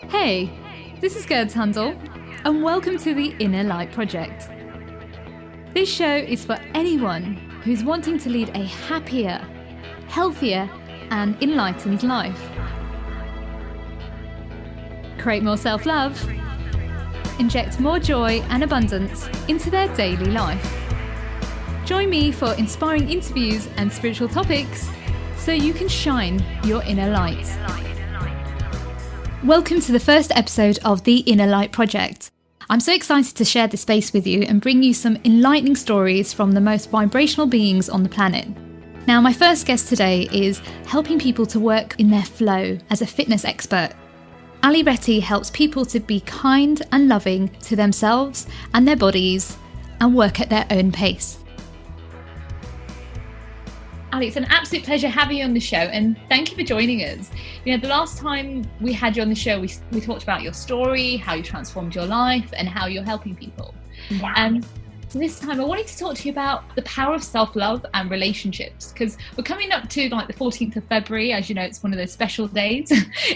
Hey, this is Gerd Handel, and welcome to the Inner Light Project. This show is for anyone who's wanting to lead a happier, healthier, and enlightened life. Create more self-love, inject more joy and abundance into their daily life. Join me for inspiring interviews and spiritual topics so you can shine your inner light. Welcome to the first episode of the Inner Light Project. I'm so excited to share this space with you and bring you some enlightening stories from the most vibrational beings on the planet. Now, my first guest today is helping people to work in their flow as a fitness expert. Ali Reti helps people to be kind and loving to themselves and their bodies and work at their own pace. Ali, it's an absolute pleasure having you on the show, and thank you for joining us. You know, the last time we had you on the show, we talked about your story, how you transformed your life, and how you're helping people. Yeah. So this time I wanted to talk to you about the power of self-love and relationships, because we're coming up to like the 14th of February. As you know, it's one of those special days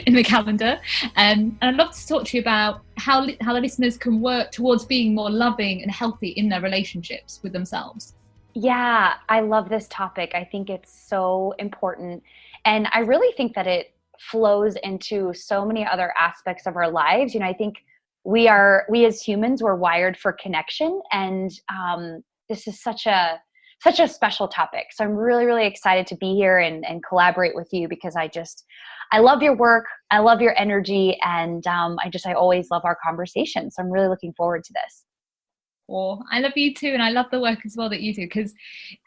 in the calendar. And I'd love to talk to you about how the listeners can work towards being more loving and healthy in their relationships with themselves. Yeah, I love this topic. I think it's so important. And I really think that it flows into so many other aspects of our lives. You know, I think we as humans, we're wired for connection. And this is such a special topic. So I'm really, really excited to be here and collaborate with you, because I love your work. I love your energy. And I always love our conversation. So I'm really looking forward to this. Or I love you too, and I love the work as well that you do, because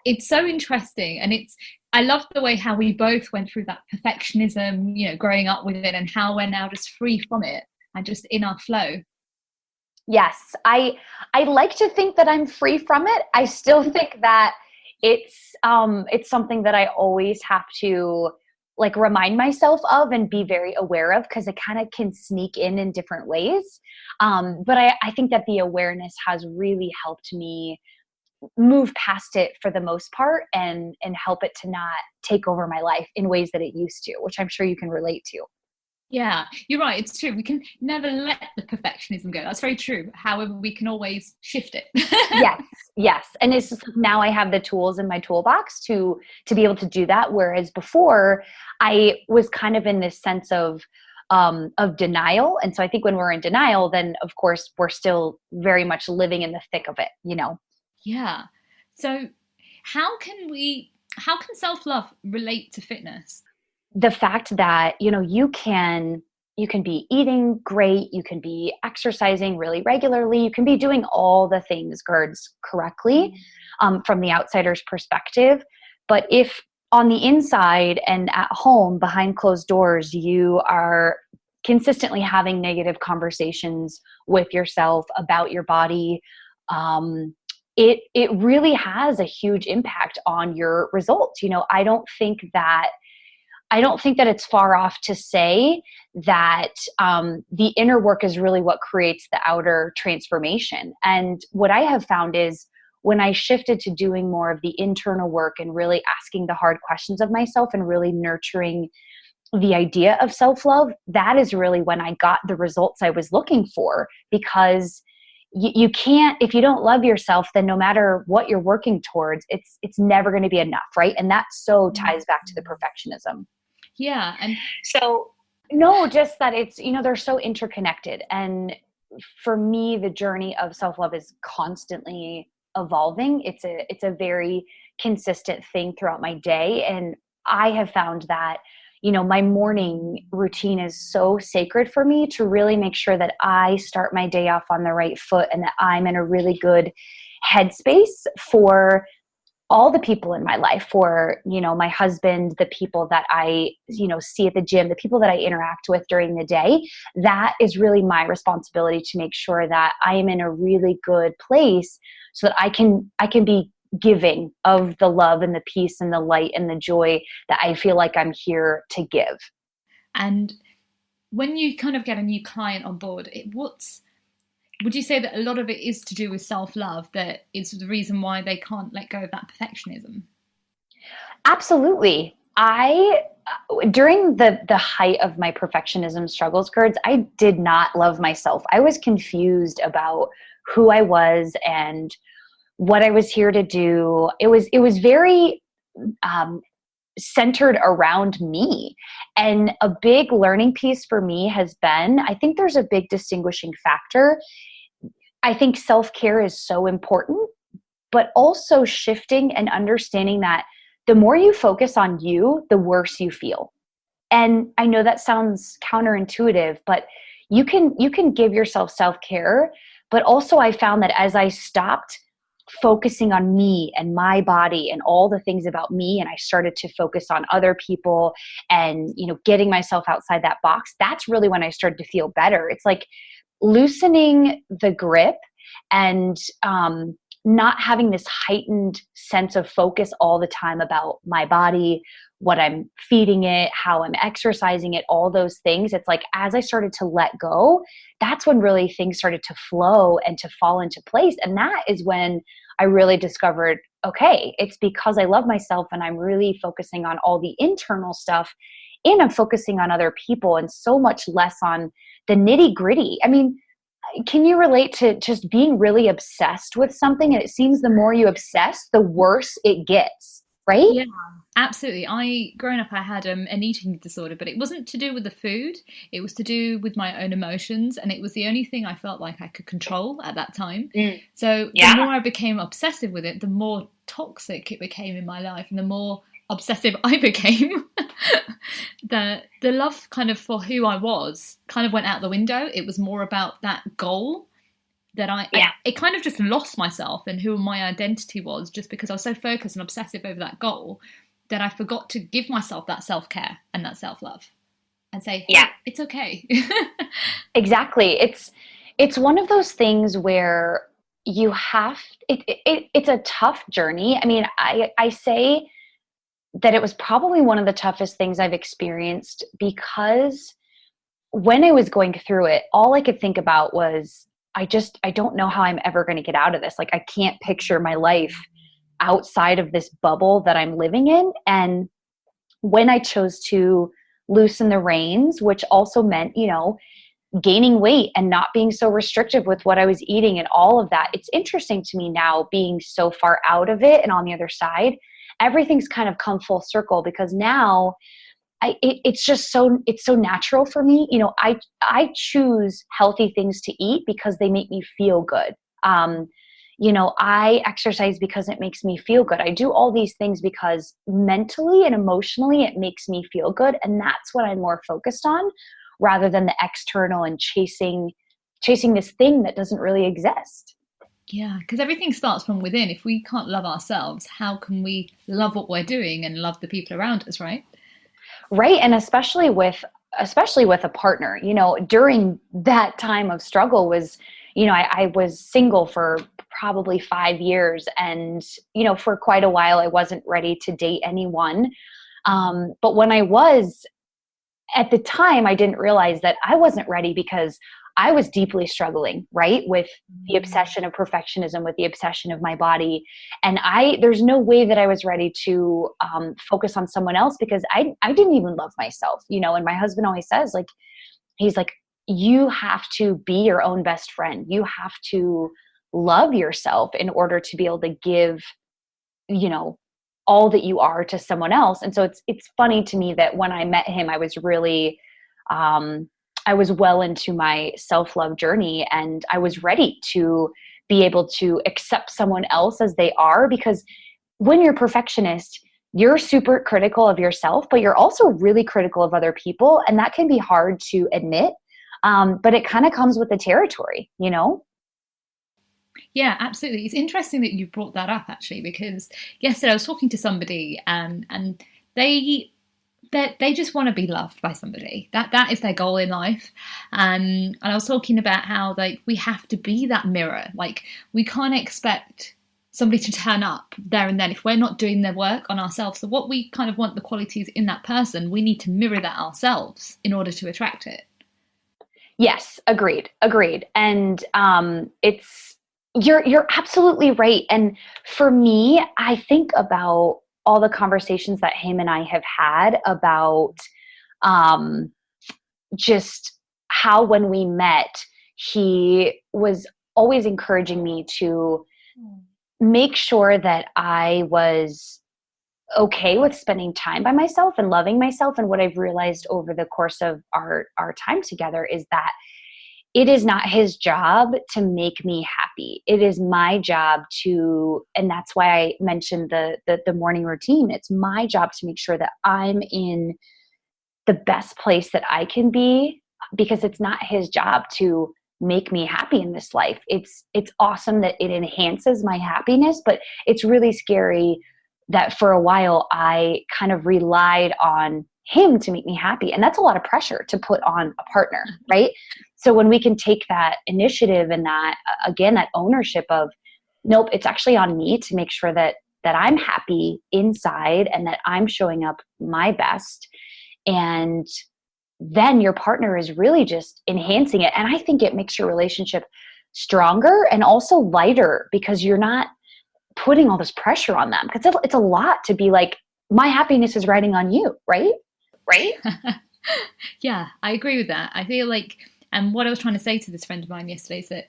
it's so interesting, and I love the way how we both went through that perfectionism, you know, growing up with it, and how we're now just free from it and just in our flow. Yes, I like to think that I'm free from it. I still think that it's something that I always have to like remind myself of and be very aware of, because it kind of can sneak in different ways. But I think that the awareness has really helped me move past it for the most part, and help it to not take over my life in ways that it used to, which I'm sure you can relate to. Yeah, you're right. It's true. We can never let the perfectionism go. That's very true. However, we can always shift it. Yes. And it's just, now I have the tools in my toolbox to be able to do that. Whereas before I was kind of in this sense of denial. And so I think when we're in denial, then of course we're still very much living in the thick of it, you know? Yeah. So how can self-love relate to fitness? The fact that, you know, you can be eating great, you can be exercising really regularly, you can be doing all the things, Gerds, correctly from the outsider's perspective. But if on the inside and at home behind closed doors, you are consistently having negative conversations with yourself about your body, it really has a huge impact on your results. You know, I don't think that it's far off to say that the inner work is really what creates the outer transformation. And what I have found is when I shifted to doing more of the internal work and really asking the hard questions of myself and really nurturing the idea of self-love, that is really when I got the results I was looking for. Because you can't, if you don't love yourself, then no matter what you're working towards, it's never going to be enough, right? And that so ties back to the perfectionism. Yeah. And so, no, just that it's, you know, they're so interconnected. And for me, the journey of self-love is constantly evolving. It's a very consistent thing throughout my day. And I have found that, you know, my morning routine is so sacred for me to really make sure that I start my day off on the right foot and that I'm in a really good headspace for all the people in my life, for, you know, my husband, the people that I, you know, see at the gym, the people that I interact with during the day. That is really my responsibility to make sure that I am in a really good place so that I can be giving of the love and the peace and the light and the joy that I feel like I'm here to give. And when you kind of get a new client on board, would you say that a lot of it is to do with self-love, that it's the reason why they can't let go of that perfectionism? Absolutely. I during the height of my perfectionism struggles, Kurds, I did not love myself. I was confused about who I was and what I was here to do. It was very um, centered around me. And a big learning piece for me has been, I think there's a big distinguishing factor. I think self-care is so important, but also shifting and understanding that the more you focus on you, the worse you feel. And I know that sounds counterintuitive, but you can give yourself self-care, but also I found that as I stopped focusing on me and my body and all the things about me, and I started to focus on other people and, getting myself outside that box, that's really when I started to feel better. It's like loosening the grip and not having this heightened sense of focus all the time about my body, what I'm feeding it, how I'm exercising it, all those things. It's like as I started to let go, that's when really things started to flow and to fall into place. And that is when I really discovered, okay, it's because I love myself and I'm really focusing on all the internal stuff, and I'm focusing on other people and so much less on the nitty gritty. I mean, can you relate to just being really obsessed with something? And it seems the more you obsess, the worse it gets, right? Yeah, absolutely. Growing up, I had an eating disorder, but it wasn't to do with the food. It was to do with my own emotions, and it was the only thing I felt like I could control at that time. Mm. So the Yeah. more I became obsessive with it, the more toxic it became in my life, and the more obsessive I became. The love kind of for who I was kind of went out the window. It was more about that goal that Yeah. it kind of just lost myself and who my identity was, just because I was so focused and obsessive over that goal that I forgot to give myself that self-care and that self-love and say, hey, Yeah. it's okay. Exactly. It's one of those things where you have it's a tough journey. I mean, I say that it was probably one of the toughest things I've experienced because when I was going through it, all I could think about was I don't know how I'm ever going to get out of this. Like I can't picture my life outside of this bubble that I'm living in. And when I chose to loosen the reins, which also meant, gaining weight and not being so restrictive with what I was eating and all of that. It's interesting to me now being so far out of it and on the other side, everything's kind of come full circle because now it's just it's so natural for me. I choose healthy things to eat because they make me feel good. I exercise because it makes me feel good. I do all these things because mentally and emotionally it makes me feel good. And that's what I'm more focused on rather than the external and chasing this thing that doesn't really exist. Yeah, because everything starts from within. If we can't love ourselves, how can we love what we're doing and love the people around us, right? Right. And especially with a partner, during that time of struggle was, I was single for probably 5 years. And, for quite a while, I wasn't ready to date anyone. But when I was, at the time, I didn't realize that I wasn't ready because I was deeply struggling, right? With the obsession of perfectionism, with the obsession of my body. And there's no way that I was ready to focus on someone else because I didn't even love myself, and my husband always says, like, he's like, you have to be your own best friend. You have to love yourself in order to be able to give, you know, all that you are to someone else. And so it's funny to me that when I met him, I was really, I was well into my self-love journey and I was ready to be able to accept someone else as they are, because when you're a perfectionist, you're super critical of yourself, but you're also really critical of other people. And that can be hard to admit. But it kind of comes with the territory, you know? Yeah, absolutely. It's interesting that you brought that up actually, because yesterday I was talking to somebody and they they just want to be loved by somebody. That is their goal in life. And I was talking about how like we have to be that mirror. Like we can't expect somebody to turn up there and then if we're not doing their work on ourselves. So what we kind of want the qualities in that person, we need to mirror that ourselves in order to attract it. Yes, agreed. And you're absolutely right. And for me, I think about all the conversations that him and I have had about just how when we met, he was always encouraging me to make sure that I was okay with spending time by myself and loving myself. And what I've realized over the course of our time together is that it is not his job to make me happy. It is my job to, and that's why I mentioned the morning routine. It's my job to make sure that I'm in the best place that I can be, because it's not his job to make me happy in this life. It's awesome that it enhances my happiness, but it's really scary that for a while I kind of relied on him to make me happy. And that's a lot of pressure to put on a partner, right? So when we can take that initiative and that, again, that ownership of, nope, it's actually on me to make sure that I'm happy inside and that I'm showing up my best. And then your partner is really just enhancing it. And I think it makes your relationship stronger and also lighter, because you're not putting all this pressure on them. Because it's a lot to be like, my happiness is riding on you, right? Right? Yeah, I agree with that. I feel like, and what I was trying to say to this friend of mine yesterday is that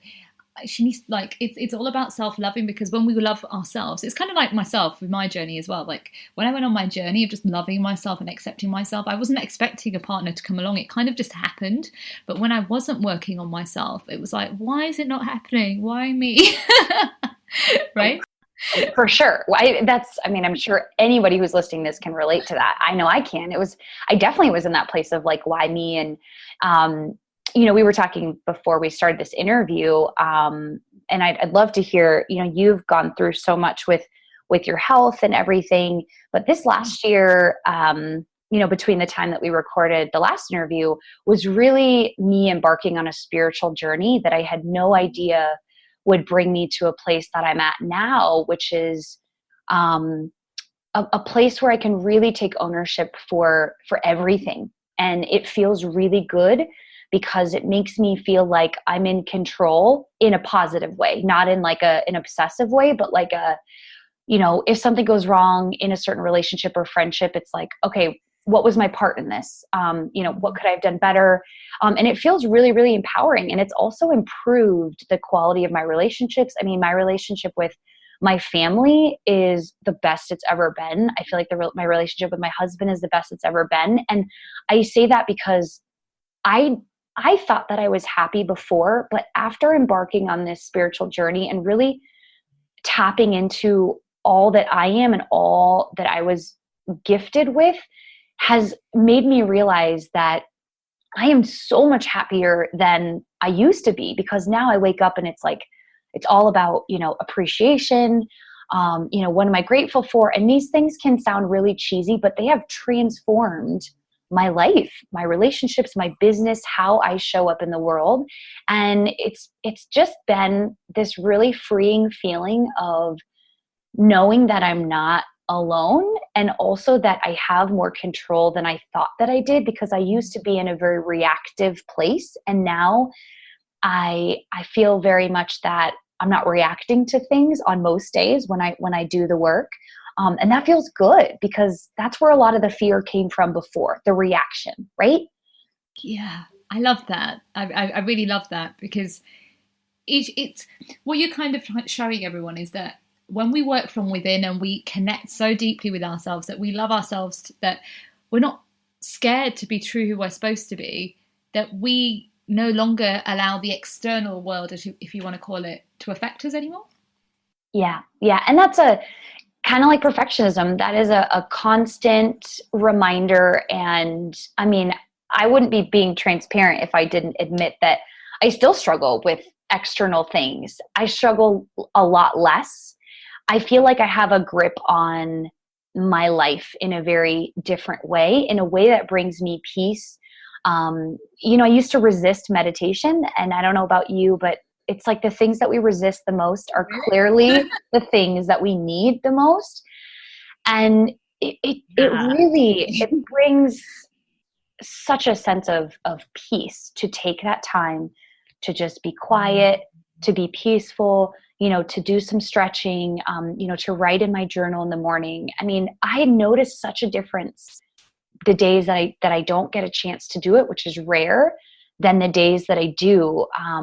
she needs, like, it's all about self-loving, because when we love ourselves, it's kind of like myself with my journey as well. Like when I went on my journey of just loving myself and accepting myself, I wasn't expecting a partner to come along. It kind of just happened. But when I wasn't working on myself, it was like, why is it not happening? Why me? Right? For sure. I'm sure anybody who's listening to this can relate to that. I know I can. I definitely was in that place of like, why me? And, we were talking before we started this interview, and I'd love to hear, you've gone through so much with your health and everything, but this last year, between the time that we recorded the last interview, was really me embarking on a spiritual journey that I had no idea would bring me to a place that I'm at now, which is a place where I can really take ownership for everything. And it feels really good, because it makes me feel like I'm in control in a positive way, not in like an obsessive way, but like if something goes wrong in a certain relationship or friendship, it's like, okay, what was my part in this? What could I have done better? And it feels really, really empowering. And it's also improved the quality of my relationships. I mean, my relationship with my family is the best it's ever been. I feel like my relationship with my husband is the best it's ever been. And I say that because I thought that I was happy before, but after embarking on this spiritual journey and really tapping into all that I am and all that I was gifted with, has made me realize that I am so much happier than I used to be, because now I wake up and it's like, it's all about, appreciation. What am I grateful for? And these things can sound really cheesy, but they have transformed my life, my relationships, my business, how I show up in the world. And it's just been this really freeing feeling of knowing that I'm not alone, and also that I have more control than I thought that I did, because I used to be in a very reactive place. And now I feel very much that I'm not reacting to things on most days when I do the work. And that feels good, because that's where a lot of the fear came from before, the reaction, right? Yeah, I love that. I really love that, because it's what you're kind of showing everyone is that when we work from within and we connect so deeply with ourselves, that we love ourselves, that we're not scared to be true who we're supposed to be, that we no longer allow the external world, if you want to call it, to affect us anymore. Yeah. And that's a kind of like perfectionism. That is a constant reminder. And I mean, I wouldn't be being transparent if I didn't admit that I still struggle with external things. I struggle a lot less. I feel like I have a grip on my life in a very different way, in a way that brings me peace. I used to resist meditation, and I don't know about you, but it's like the things that we resist the most are clearly the things that we need the most. And it brings such a sense of peace to take that time to just be quiet, to be peaceful, to do some stretching, to write in my journal in the morning. I mean, I noticed such a difference the days that I don't get a chance to do it, which is rare, than the days that I do. I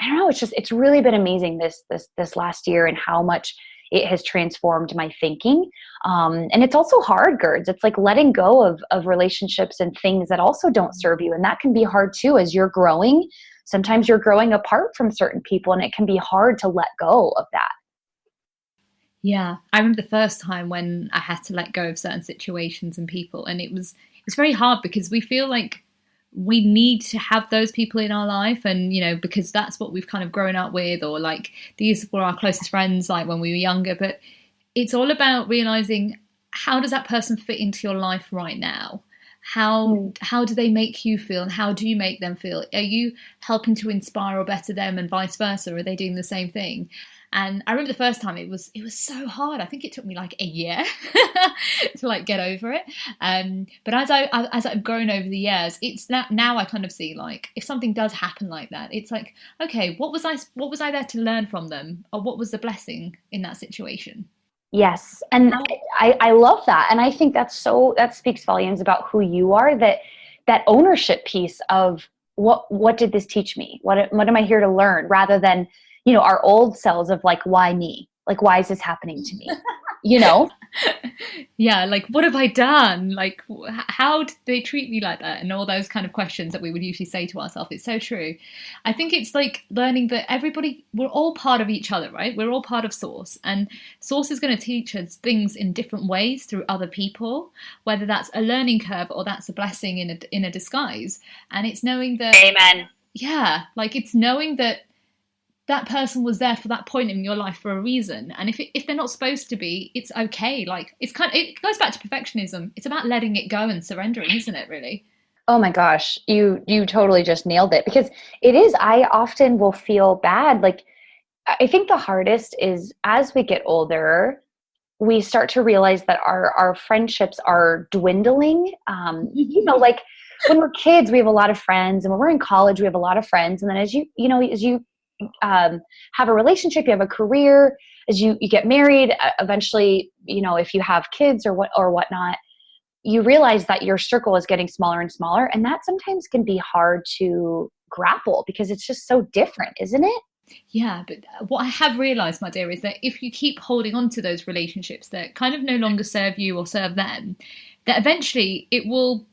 don't know. It's really been amazing this last year, and how much it has transformed my thinking. And it's also hard, Gerds. It's like letting go of relationships and things that also don't serve you. And that can be hard too, as you're growing. Sometimes you're growing apart from certain people, and it can be hard to let go of that. Yeah, I remember the first time when I had to let go of certain situations and people, and it's very hard because we feel like we need to have those people in our life, and because that's what we've kind of grown up with, or like these were our closest friends like when we were younger. But it's all about realizing, how does that person fit into your life right now? How do they make you feel, and how do you make them feel? Are you helping to inspire or better them, and vice versa? Are they doing the same thing? And I remember the first time it was so hard. I think it took me like a year to like get over it. But as I've grown over the years, it's now I kind of see, like, if something does happen like that, it's like, okay, what was I there to learn from them, or what was the blessing in that situation? Yes. And I love that. And I think that speaks volumes about who you are, that ownership piece of what did this teach me? What am I here to learn, rather than, our old selves of like, why me? Like, why is this happening to me? Yeah, like, what have I done? Like, how did they treat me like that? And all those kind of questions that we would usually say to ourselves. It's so true. I think it's like learning that we're all part of each other, right? We're all part of Source, and Source is going to teach us things in different ways through other people, whether that's a learning curve or that's a blessing in a disguise. And it's knowing that, Amen. Yeah, like, it's knowing that that person was there for that point in your life for a reason, and if they're not supposed to be, it's okay. Like, it goes back to perfectionism. It's about letting it go and surrendering, isn't it, really? Oh my gosh, you totally just nailed it, because it is. I often will feel bad. Like, I think the hardest is, as we get older, we start to realize that our friendships are dwindling. Like, when we're kids, we have a lot of friends, and when we're in college, we have a lot of friends. And then as you have a relationship, you have a career, as you get married, eventually, if you have kids or whatnot, you realize that your circle is getting smaller and smaller. And that sometimes can be hard to grapple, because it's just so different, isn't it? Yeah, but what I have realised, my dear, is that if you keep holding on to those relationships that kind of no longer serve you or serve them, that eventually it will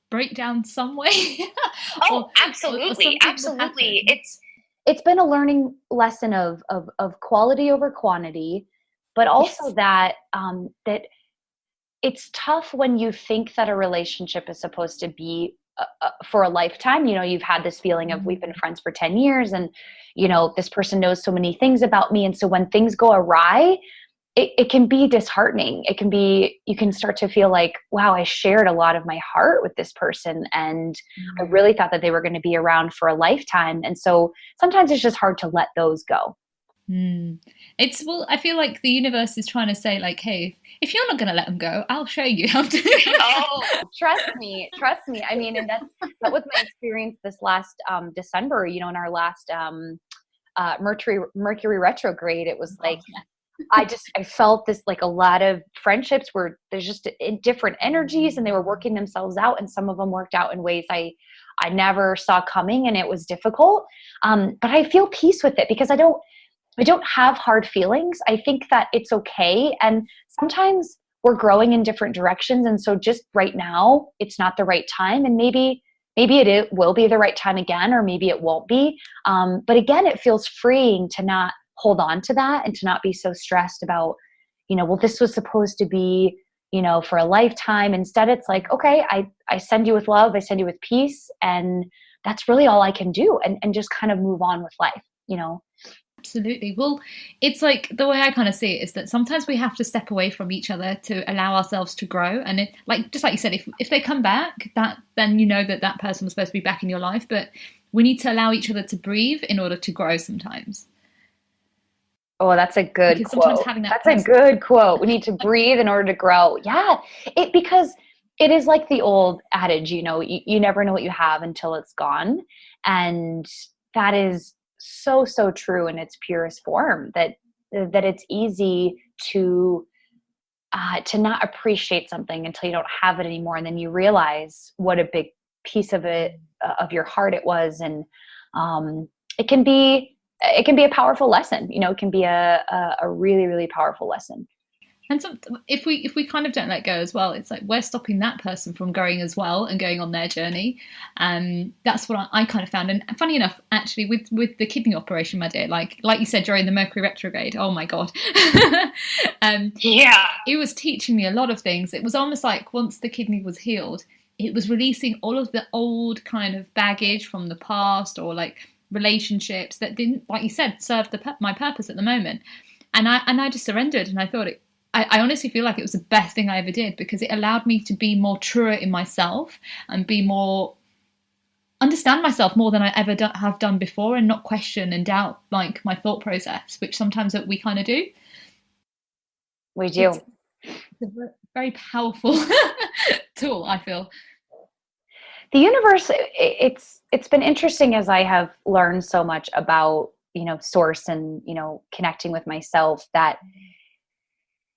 break down some way. Absolutely. It's been a learning lesson of quality over quantity, but also Yes. that it's tough when you think that a relationship is supposed to be for a lifetime. You've had this feeling of, we've been friends for 10 years, and this person knows so many things about me. And so when things go awry, it can be disheartening. You can start to feel like, wow, I shared a lot of my heart with this person, and I really thought that they were going to be around for a lifetime. And so sometimes it's just hard to let those go. I feel like the universe is trying to say, like, hey, if you're not going to let them go, I'll show you how to. Oh, trust me. I mean, and that was my experience this last December. In our last Mercury retrograde, it was like, I felt this, like, a lot of friendships where there's just different energies, and they were working themselves out, and some of them worked out in ways I never saw coming, and it was difficult. But I feel peace with it, because I don't have hard feelings. I think that it's okay. And sometimes we're growing in different directions. And so just right now, it's not the right time. And maybe it will be the right time again, or maybe it won't be. But again, it feels freeing to not hold on to that, and to not be so stressed about, well, this was supposed to be, for a lifetime. Instead, it's like, okay, I send you with love. I send you with peace. And that's really all I can do, and just kind of move on with life, Absolutely. Well, it's like, the way I kind of see it is that sometimes we have to step away from each other to allow ourselves to grow. And just like you said, if they come back, then that person was supposed to be back in your life. But we need to allow each other to breathe in order to grow sometimes. Oh, that's a good quote. That's a good quote. We need to breathe in order to grow. Yeah, because it is like the old adage, you never know what you have until it's gone. And that is so, so true in its purest form, that that it's easy to not appreciate something until you don't have it anymore, and then you realize what a big piece of it of your heart it was. And it can be a powerful lesson. It can be a really, really powerful lesson. And so if we kind of don't let go as well, it's like we're stopping that person from going as well and going on their journey. That's what I kind of found. And funny enough, actually, with the kidney operation, my dear, like you said, during the Mercury retrograde, oh my God. Yeah. It was teaching me a lot of things. It was almost like once the kidney was healed, it was releasing all of the old kind of baggage from the past, or like relationships that didn't, like you said, serve my purpose at the moment. And I just surrendered, and I thought I honestly feel like it was the best thing I ever did, because it allowed me to be more truer in myself and understand myself more than I ever have done before, and not question and doubt like my thought process, which sometimes we kind of do. We do. It's a very powerful tool, I feel. The universe, it's been interesting as I have learned so much about, source and, connecting with myself, that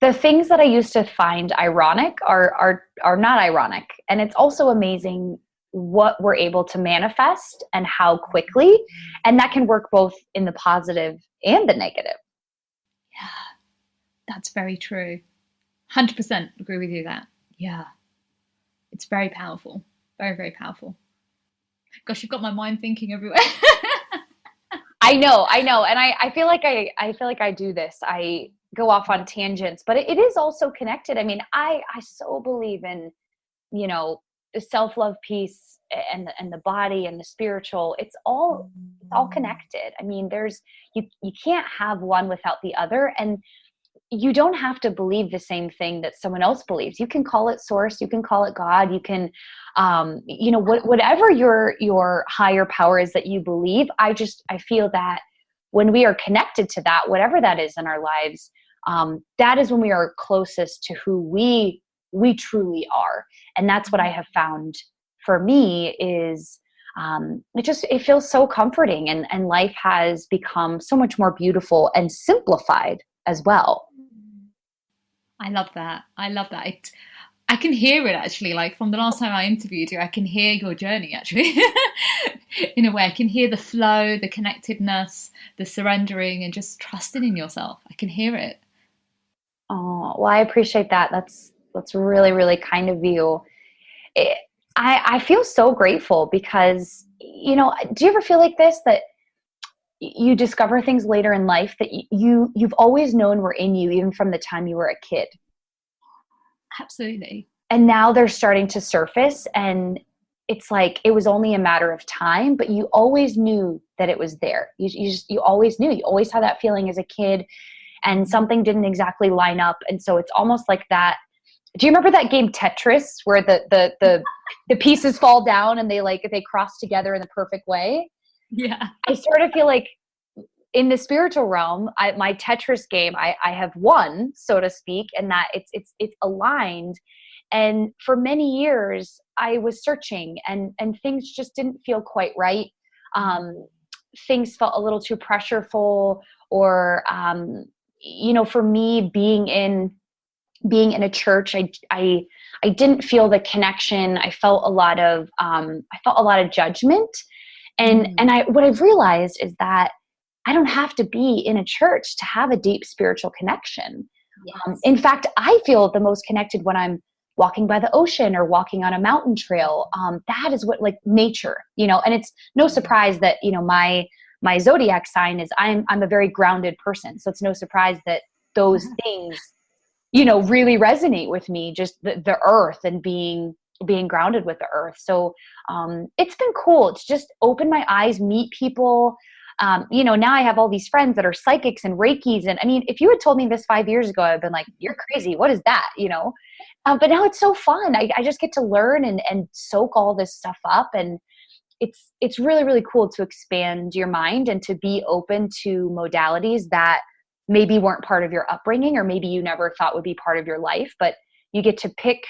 the things that I used to find ironic are not ironic. And it's also amazing what we're able to manifest and how quickly. And that can work both in the positive and the negative. Yeah, that's very true. 100% agree with you that. Yeah. It's very powerful. Very, very powerful. Gosh, you've got my mind thinking everywhere. I know. And I feel like I do this. I go off on tangents, but it is also connected. I mean, I so believe in, the self-love piece and the body and the spiritual. It's all connected. I mean, you can't have one without the other, and you don't have to believe the same thing that someone else believes. You can call it source, you can call it God, you can, whatever your higher power is that you believe. I feel that when we are connected to that, whatever that is in our lives, that is when we are closest to who we truly are. And that's what I have found for me is, it feels so comforting, and life has become so much more beautiful and simplified as well. I love that. I can hear it actually, like from the last time I interviewed you, I can hear your journey actually. In a way, I can hear the flow, the connectedness, the surrendering, and just trusting in yourself. I can hear it. Oh, well, I appreciate that. That's really, really kind of you. I feel so grateful because, do you ever feel like this, that you discover things later in life that you've always known were in you, even from the time you were a kid? Absolutely. And now they're starting to surface, and it's like it was only a matter of time, but you always knew that it was there. You always knew. You always had that feeling as a kid, and something didn't exactly line up. And so it's almost like that. Do you remember that game Tetris, where the pieces fall down and they cross together in the perfect way? Yeah. I sort of feel like in the spiritual realm, my Tetris game, I have won, so to speak, and that it's aligned. And for many years, I was searching, and things just didn't feel quite right. Things felt a little too pressureful, or for me, being in a church, I didn't feel the connection. I felt a lot of judgment. And what I've realized is that I don't have to be in a church to have a deep spiritual connection. Yes. In fact, I feel the most connected when I'm walking by the ocean or walking on a mountain trail. That is what, like, nature, and it's no surprise that, my zodiac sign is I'm a very grounded person. So it's no surprise that those things, really resonate with me, just the earth and being grounded with the earth. So it's been cool. It's just opened my eyes, meet people. Now I have all these friends that are psychics and Reikis. And I mean, if you had told me this 5 years ago, I'd been like, you're crazy. What is that? But now it's so fun. I just get to learn and soak all this stuff up. And it's really, really cool to expand your mind and to be open to modalities that maybe weren't part of your upbringing, or maybe you never thought would be part of your life, but you get to pick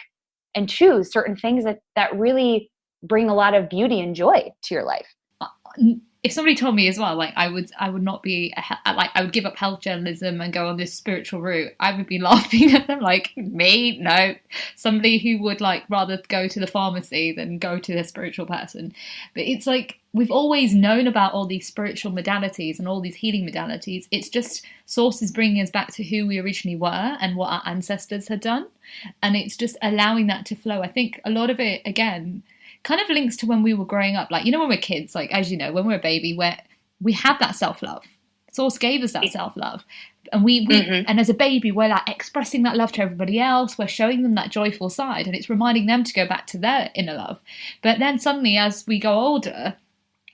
and choose certain things that really bring a lot of beauty and joy to your life. if somebody told me as well, like I would not be like I would give up health journalism and go on this spiritual route, I would be laughing at them like, me? No. Somebody who would like rather go to the pharmacy than go to the spiritual person. But it's like we've always known about all these spiritual modalities and all these healing modalities. It's just sources bringing us back to who we originally were and what our ancestors had done. And it's just allowing that to flow. I think a lot of it, again, kind of links to when we were growing up. Like, you know, when we're kids, like, as you know, when we're a baby, where we have that self-love. Source gave us that self-love. And we and as a baby, we're like expressing that love to everybody else. We're showing them that joyful side, and it's reminding them to go back to their inner love. But then suddenly, as we go older,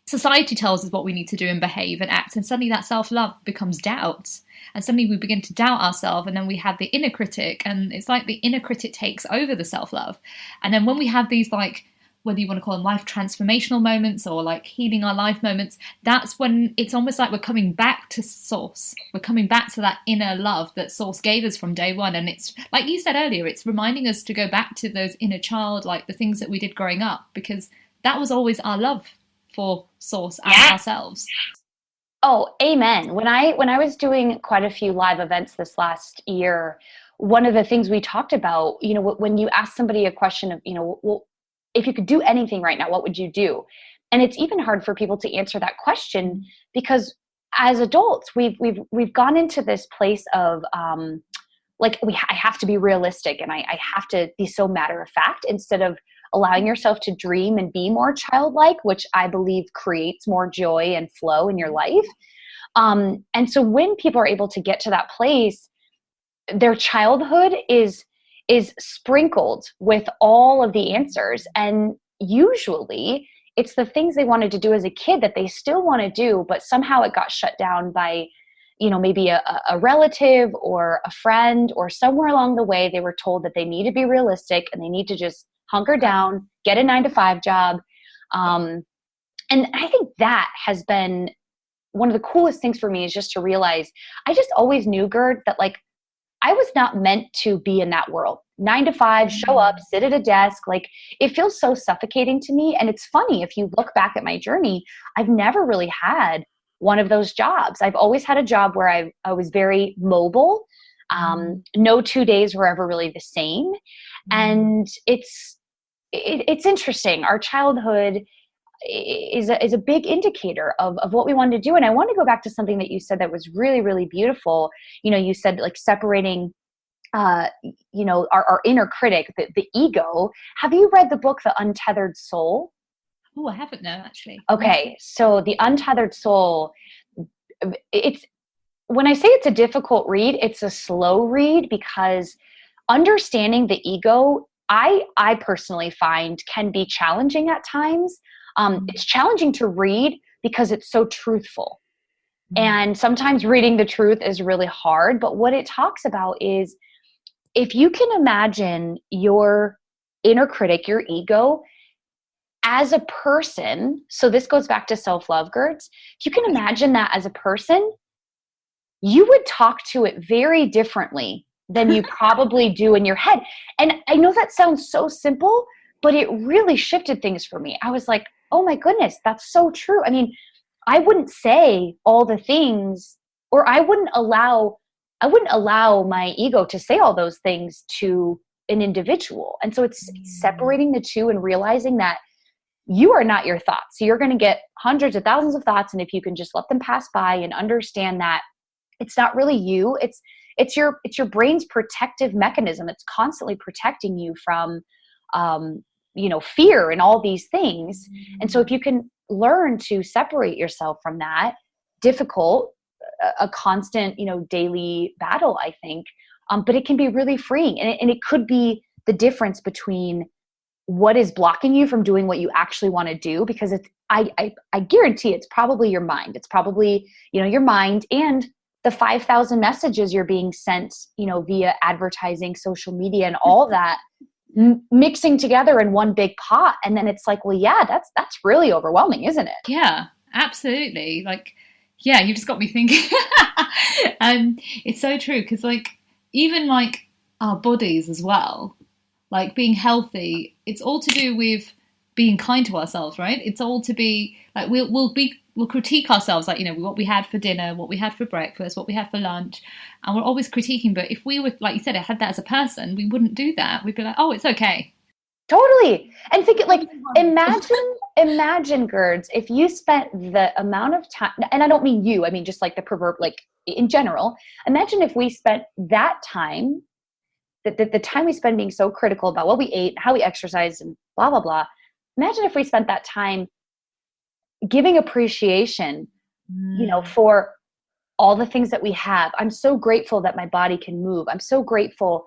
society tells us what we need to do and behave and act, and suddenly that self-love becomes doubt. And suddenly we begin to doubt ourselves, and then we have the inner critic, and it's like the inner critic takes over the self-love. And then when we have these, like, whether you want to call them life transformational moments or like healing our life moments, that's when it's almost like we're coming back to source. We're coming back to that inner love that source gave us from day one. And it's like you said earlier, it's reminding us to go back to those inner child, like the things that we did growing up, because that was always our love for source and ourselves. Oh, amen. When I was doing quite a few live events this last year, one of the things we talked about, you know, when you ask somebody a question of, you know, well, if you could do anything right now, what would you do? And it's even hard for people to answer that question because as adults, we've gone into this place of I have to be realistic and I have to be so matter of fact instead of allowing yourself to dream and be more childlike, which I believe creates more joy and flow in your life. And so when people are able to get to that place, their childhood is sprinkled with all of the answers. And usually it's the things they wanted to do as a kid that they still want to do, but somehow it got shut down by, you know, maybe a relative or a friend, or somewhere along the way they were told that they need to be realistic and they need to just hunker down, get a 9-to-5 job. And I think that has been one of the coolest things for me, is just to realize I just always knew, Gerd, that like I was not meant to be in that world. 9-to-5, show up, sit at a desk. Like, it feels so suffocating to me. And it's funny, if you look back at my journey, I've never really had one of those jobs. I've always had a job where I was very mobile. No 2 days were ever really the same. And it's interesting. Our childhood is a big indicator of what we wanted to do. And I want to go back to something that you said that was really, really beautiful. You know, you said like separating, you know, our inner critic, the ego. Have you read the book, The Untethered Soul? Oh, I haven't, no, actually. Okay. So The Untethered Soul, it's, when I say it's a difficult read, it's a slow read, because understanding the ego, I personally find can be challenging at times. It's challenging to read because it's so truthful. And sometimes reading the truth is really hard. But what it talks about is, if you can imagine your inner critic, your ego, as a person, so this goes back to self-love, Gertz, if you can imagine that as a person, you would talk to it very differently than you probably do in your head. And I know that sounds so simple, but it really shifted things for me. I was like, oh my goodness, that's so true. I mean, I wouldn't say all the things, or I wouldn't allow my ego to say all those things to an individual. And so it's separating the two and realizing that you are not your thoughts. So you're going to get hundreds of thousands of thoughts. And if you can just let them pass by and understand that it's not really you, it's your brain's protective mechanism. It's constantly protecting you from, you know, fear and all these things. And so if you can learn to separate yourself from that, difficult, a constant, you know, daily battle, I think, but it can be really freeing. And it could be the difference between what is blocking you from doing what you actually want to do, because I guarantee it's probably your mind. It's probably, you know, your mind and the 5,000 messages you're being sent, you know, via advertising, social media, and all that mixing together in one big pot. And then it's like, well, yeah, that's really overwhelming, isn't it? Yeah, absolutely. Like, yeah, you just got me thinking. And it's so true, because like, even like our bodies as well, like being healthy, it's all to do with being kind to ourselves, right? It's all to be like, we'll critique ourselves, like, what we had for dinner, what we had for breakfast, what we had for lunch, and we're always critiquing. But if we were, like you said, I had that as a person, we wouldn't do that. We'd be like, oh, it's okay. Totally. And think it like, imagine, Gerds, if you spent the amount of time, and I don't mean you, I mean just like the proverb, like in general, imagine if we spent that time, the time we spend being so critical about what we ate, how we exercise, and blah, blah, blah. Imagine if we spent that time giving appreciation, for all the things that we have. I'm so grateful that my body can move. I'm so grateful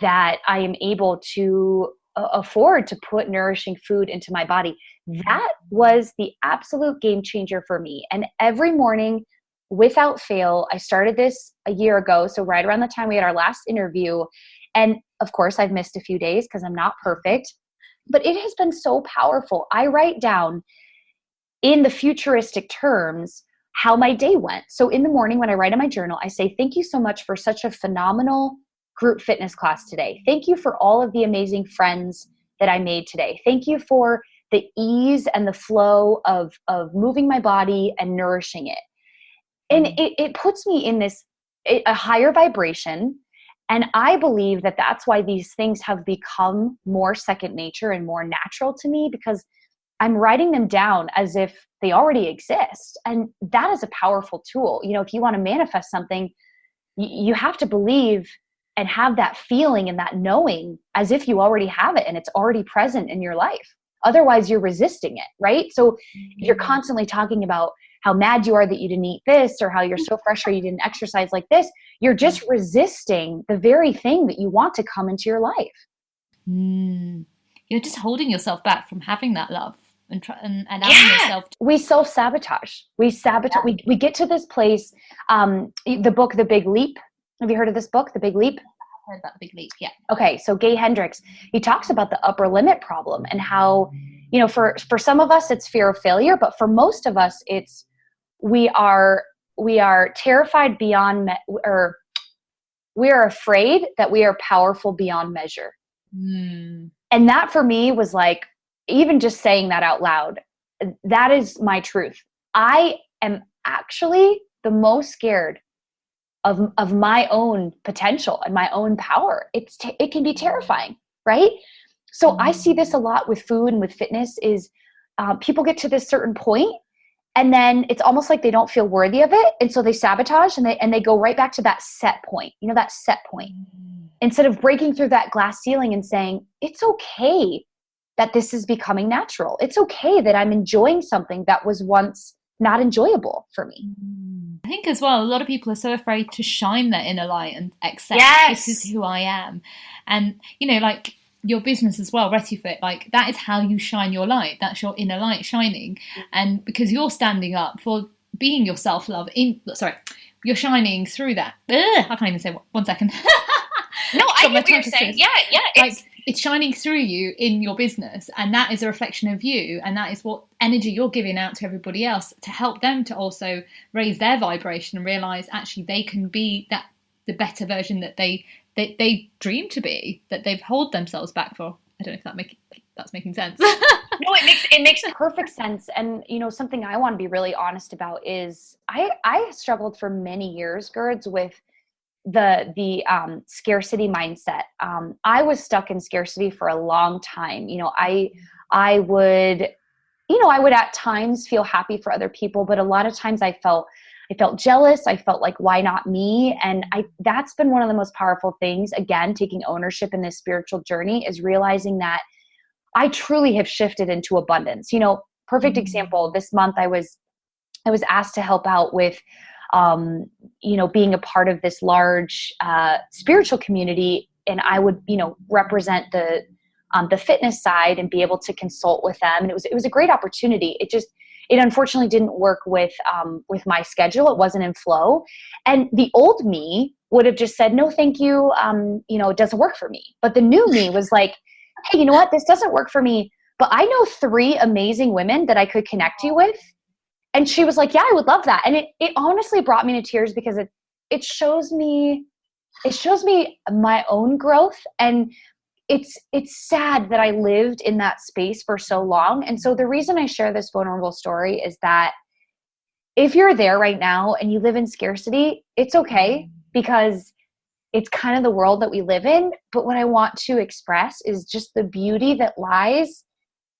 that I am able to afford to put nourishing food into my body. That was the absolute game changer for me. And every morning, without fail, I started this a year ago. So right around the time we had our last interview. And of course, I've missed a few days because I'm not perfect, but it has been so powerful. I write down in the futuristic terms how my day went. So in the morning when I write in my journal, I say, thank you so much for such a phenomenal group fitness class today. Thank you for all of the amazing friends that I made today. Thank you for the ease and the flow of moving my body and nourishing it. And it puts me in a higher vibration. And I believe that that's why these things have become more second nature and more natural to me, because I'm writing them down as if they already exist. And that is a powerful tool. If you want to manifest something, you have to believe and have that feeling and that knowing as if you already have it and it's already present in your life. Otherwise, you're resisting it, right? So if you're constantly talking about how mad you are that you didn't eat this, or how you're so frustrated you didn't exercise like this, you're just resisting the very thing that you want to come into your life. You're just holding yourself back from having that love and allowing yourself to... We self-sabotage. We get to this place. The book, The Big Leap. Have you heard of this book, The Big Leap? I've heard about The Big Leap, yeah. Okay, so Gay Hendricks, he talks about the upper limit problem and how, for some of us, it's fear of failure, but for most of us, it's we are terrified beyond, or we are afraid that we are powerful beyond measure. And that for me was like, even just saying that out loud, that is my truth. I am actually the most scared of my own potential and my own power. It can be terrifying, right? So I see this a lot with food and with fitness is people get to this certain point and then it's almost like they don't feel worthy of it. And so they sabotage and they go right back to that set point, that set point. Instead of breaking through that glass ceiling and saying, it's okay that this is becoming natural. It's okay that I'm enjoying something that was once not enjoyable for me. I think as well, a lot of people are so afraid to shine their inner light and accept this is who I am. And, like your business as well, Retifit, like that is how you shine your light. That's your inner light shining. And because you're standing up for being your self-love you're shining through that. I can't even say 1 second. No, I get what you're saying. Yeah. It's shining through you in your business, and that is a reflection of you, and that is what energy you're giving out to everybody else to help them to also raise their vibration and realize actually they can be the better version that they dream to be, that they've held themselves back for. I don't know if that's making sense. No, it makes perfect sense. And something I want to be really honest about is I struggled for many years, Gerds, with the scarcity mindset. I was stuck in scarcity for a long time. I would at times feel happy for other people, but a lot of times I felt jealous. I felt like, why not me? And that's been one of the most powerful things, again, taking ownership in this spiritual journey, is realizing that I truly have shifted into abundance. Perfect example, this month I was asked to help out with being a part of this large spiritual community, and I would, represent the fitness side and be able to consult with them. And it was a great opportunity. It unfortunately didn't work with my schedule. It wasn't in flow. And the old me would have just said, no, thank you. It doesn't work for me. But the new me was like, hey, you know what? This doesn't work for me, but I know 3 amazing women that I could connect you with. And she was like, yeah, I would love that. And it honestly brought me to tears because it shows me my own growth. And it's sad that I lived in that space for so long. And so the reason I share this vulnerable story is that if you're there right now and you live in scarcity, it's okay, because it's kind of the world that we live in. But what I want to express is just the beauty that lies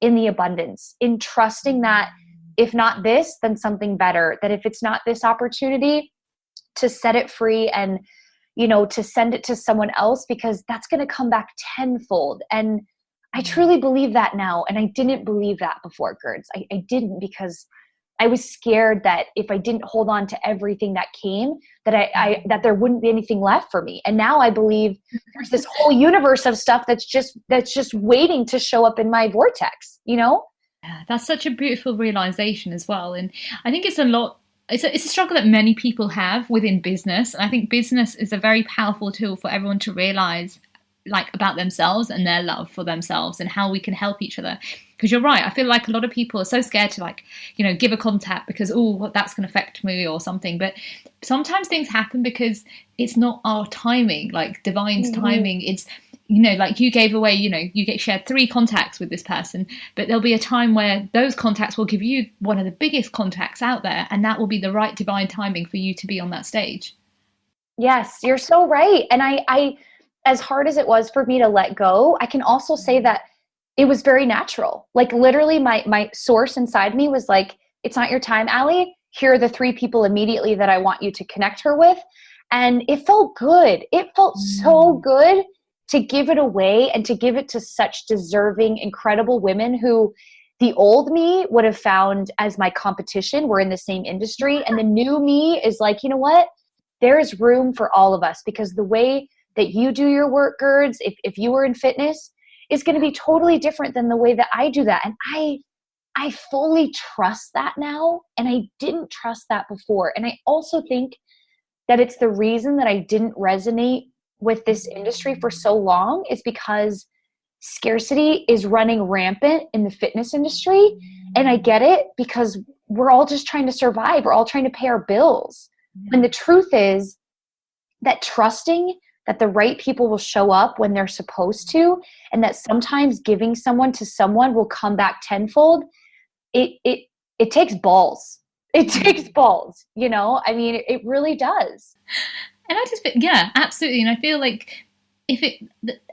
in the abundance, in trusting that if not this, then something better, that if it's not this opportunity, to set it free and, to send it to someone else, because that's going to come back tenfold. And I truly believe that now. And I didn't believe that before, Gerds. I didn't, because I was scared that if I didn't hold on to everything that came, that that there wouldn't be anything left for me. And now I believe there's this whole universe of stuff that's just waiting to show up in my vortex, Yeah, that's such a beautiful realization as well. And I think it's a struggle that many people have within business. And I think business is a very powerful tool for everyone to realize about themselves and their love for themselves and how we can help each other. Because you're right, I feel like a lot of people are so scared to give a contact because that's going to affect me or something. But sometimes things happen because it's not our timing, like divine's timing. It's you gave away, you shared 3 contacts with this person, but there'll be a time where those contacts will give you one of the biggest contacts out there, and that will be the right divine timing for you to be on that stage. Yes, you're so right. And I as hard as it was for me to let go, I can also say that it was very natural. Like literally my source inside me was like, it's not your time, Allie. Here are the 3 people immediately that I want you to connect her with. And it felt good. It felt so good to give it away and to give it to such deserving, incredible women who the old me would have found as my competition. We're in the same industry. And the new me is like, you know what? There is room for all of us, because the way that you do your work, Gerds, if you were in fitness, is going to be totally different than the way that I do that. And I fully trust that now. And I didn't trust that before. And I also think that it's the reason that I didn't resonate with this industry for so long, is because scarcity is running rampant in the fitness industry. And I get it, because we're all just trying to survive. We're all trying to pay our bills. And the truth is that trusting that the right people will show up when they're supposed to, and that sometimes giving someone to someone will come back tenfold. It takes balls. It takes balls, I mean, it really does. And I just, yeah, absolutely. And I feel like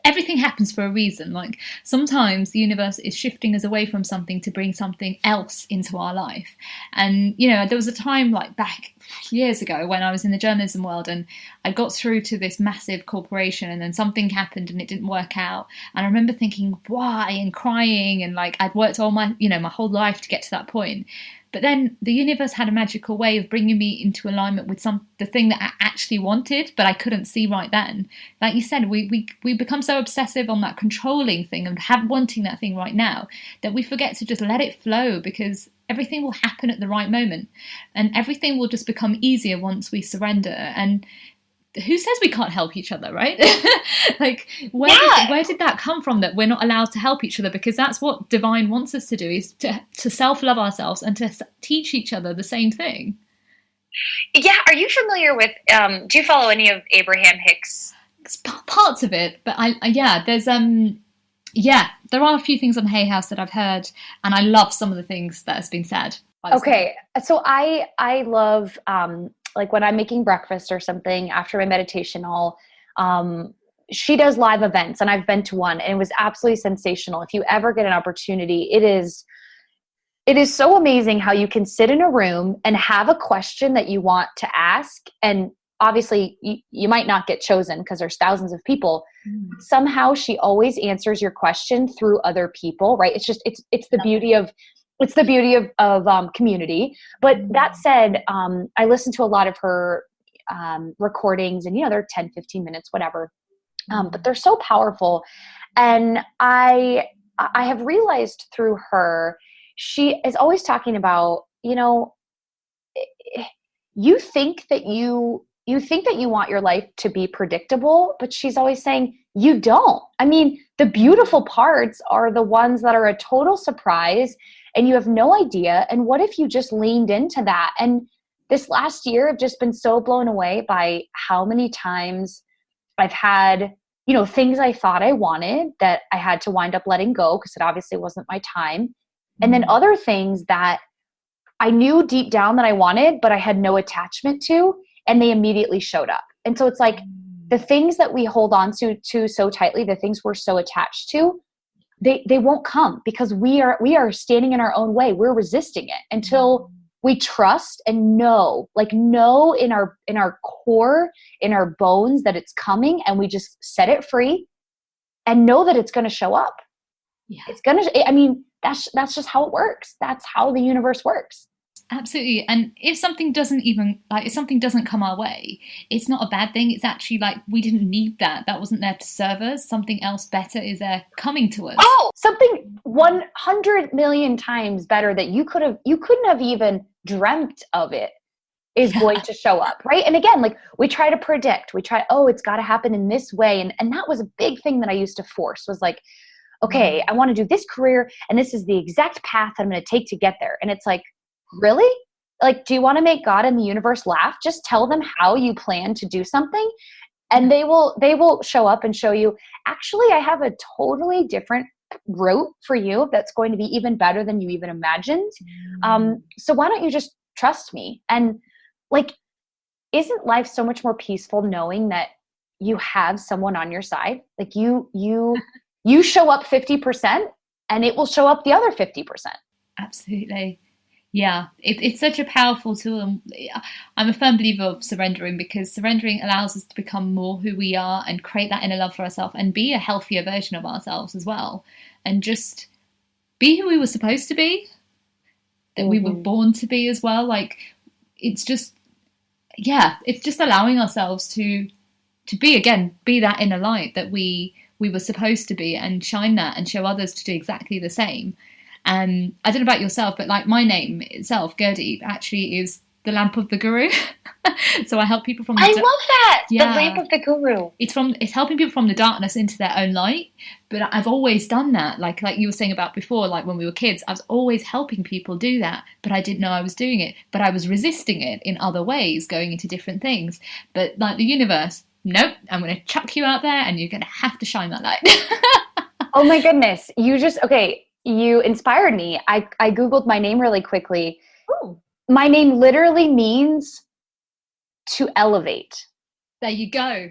everything happens for a reason. Like sometimes the universe is shifting us away from something to bring something else into our life. And, there was a time back years ago when I was in the journalism world and I got through to this massive corporation, and then something happened and it didn't work out. And I remember thinking, why, and crying, and I'd worked all my, my whole life to get to that point. But then the universe had a magical way of bringing me into alignment with the thing that I actually wanted, but I couldn't see right then. Like you said, we become so obsessive on that controlling thing and wanting that thing right now that we forget to just let it flow, because everything will happen at the right moment, and everything will just become easier once we surrender. And who says we can't help each other, right? Where did that come from, that we're not allowed to help each other? Because that's what divine wants us to do, is to self-love ourselves and to teach each other the same thing. Yeah. Are you familiar with, do you follow any of Abraham Hicks? Parts of it, but there's there are a few things on Hay House that I've heard, and I love some of the things that has been said. Okay. So I love, when I'm making breakfast or something after my meditation, she does live events, and I've been to one, and it was absolutely sensational. If you ever get an opportunity, it is so amazing how you can sit in a room and have a question that you want to ask. And obviously you might not get chosen because there's thousands of people. Somehow she always answers your question through other people, right? It's the beauty of community. But that said, I listen to a lot of her recordings, and they're 10, 15 minutes, whatever. But they're so powerful. And I have realized through her, she is always talking about, you think that you want your life to be predictable, but she's always saying you don't. I mean, the beautiful parts are the ones that are a total surprise and you have no idea. And what if you just leaned into that? And this last year, I've just been so blown away by how many times I've had, things I thought I wanted that I had to wind up letting go because it obviously wasn't my time. And then other things that I knew deep down that I wanted, but I had no attachment to, and they immediately showed up. And so it's like the things that we hold on to so tightly, the things we're so attached to, they won't come because we are standing in our own way. We're resisting it until we trust and know in our core, in our bones that it's coming, and we just set it free and know that it's going to show up. Yeah. That's just how it works. That's how the universe works. Absolutely. And if something doesn't come our way, it's not a bad thing. It's actually like, we didn't need that. That wasn't there to serve us. Something else better is there coming to us. Oh, something 100 million times better that you couldn't have even dreamt of it is going to show up. Right. And again, like we try to predict, it's got to happen in this way. And that was a big thing that I used to force, was like, okay, I want to do this career and this is the exact path I'm going to take to get there. And it's like, really? Like, do you want to make God and the universe laugh? Just tell them how you plan to do something, and they will show up and show you, actually, I have a totally different route for you that's going to be even better than you even imagined. So why don't you just trust me? And like, isn't life so much more peaceful knowing that you have someone on your side? Like you show up 50% and it will show up the other 50%. Absolutely. Yeah, it's such a powerful tool. I'm a firm believer of surrendering, because surrendering allows us to become more who we are and create that inner love for ourselves and be a healthier version of ourselves as well. And just be who we were supposed to be, that we were born to be as well. Like, it's just allowing ourselves to be that inner light that we were supposed to be, and shine that and show others to do exactly the same. I don't know about yourself, but like my name itself, Gurdeep, actually is the lamp of the guru. So I help people from I love that. Yeah. The lamp of the guru. It's helping people from the darkness into their own light. But I've always done that. Like you were saying about before, like when we were kids, I was always helping people do that, but I didn't know I was doing it. But I was resisting it in other ways, going into different things. But like the universe, nope, I'm going to chuck you out there and you're going to have to shine that light. Oh my goodness. You inspired me. I Googled my name really quickly. Ooh. My name literally means to elevate. There you go.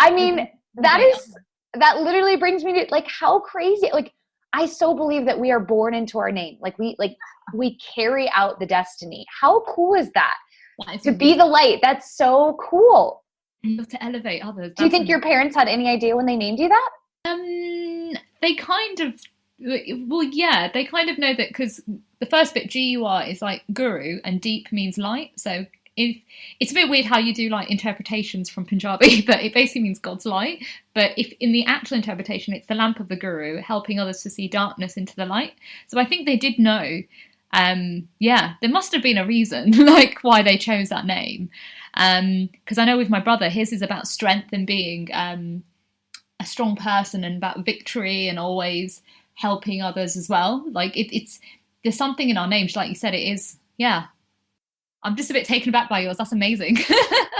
I mean, that literally brings me to, like, how crazy. Like, I so believe that we are born into our name. Like we carry out the destiny. How cool is that? To be the light. That's so cool. And to elevate others. Do you think your parents had any idea when they named you that? They kind of. Well, yeah, they kind of know that, because the first bit, GUR, is like guru, and deep means light. So it's a bit weird how you do like interpretations from Punjabi, but it basically means God's light. But if in the actual interpretation, it's the lamp of the guru, helping others to see darkness into the light. So I think they did know. There must have been a reason like why they chose that name. Because I know with my brother, his is about strength and being a strong person, and about victory and always helping others as well. Like there's something in our names, like you said, it is. Yeah, I'm just a bit taken aback by yours. That's amazing.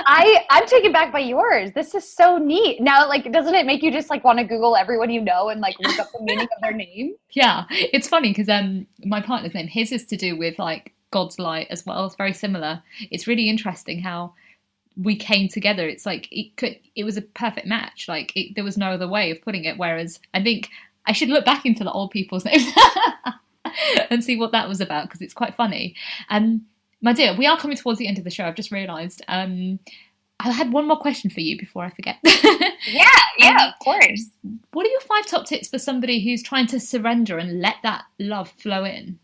I'm taken back by yours. This is so neat. Now, like, doesn't it make you just like want to Google everyone you know and like look up the meaning of their name? Yeah, it's funny because my partner's name, his is to do with like God's light as well. It's very similar. It's really interesting how we came together. It's like it was a perfect match. Like there was no other way of putting it. Whereas I think I should look back into the old people's names and see what that was about, because it's quite funny. My dear, we are coming towards the end of the show. I've just realised. I had one more question for you before I forget. Yeah, of course. What are your 5 top tips for somebody who's trying to surrender and let that love flow in?